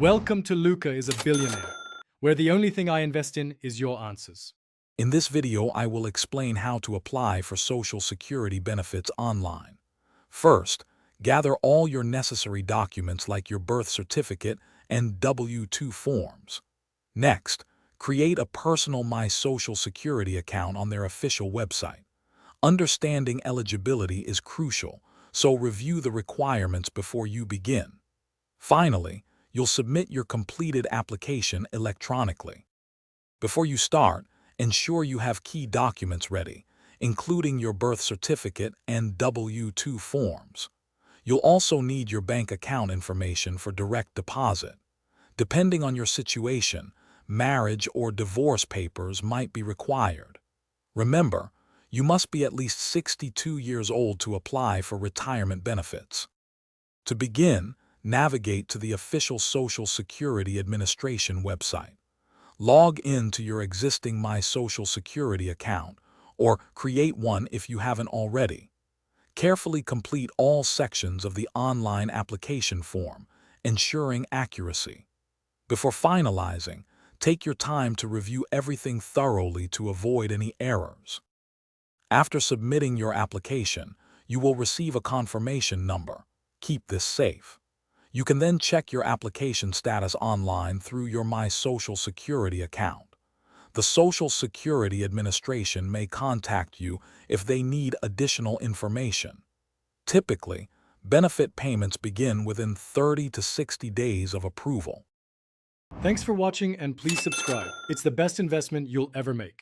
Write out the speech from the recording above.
Welcome to Luca is a Billionaire, where the only thing I invest in is your answers. In this video, I will explain how to apply for Social Security benefits online. First, gather all your necessary documents like your birth certificate and W-2 forms. Next, create a personal My Social Security account on their official website. Understanding eligibility is crucial, so review the requirements before you begin. Finally, you'll submit your completed application electronically. Before you start, ensure you have key documents ready, including your birth certificate and W-2 forms. You'll also need your bank account information for direct deposit. Depending on your situation, marriage or divorce papers might be required. Remember, you must be at least 62 years old to apply for retirement benefits. To begin, navigate to the official Social Security Administration website. Log in to your existing My Social Security account, or create one if you haven't already. Carefully complete all sections of the online application form, ensuring accuracy. Before finalizing, take your time to review everything thoroughly to avoid any errors. After submitting your application, you will receive a confirmation number. Keep this safe. You can then check your application status online through your My Social Security account. The Social Security Administration may contact you if they need additional information. Typically, benefit payments begin within 30 to 60 days of approval. Thanks for watching and please subscribe. It's the best investment you'll ever make.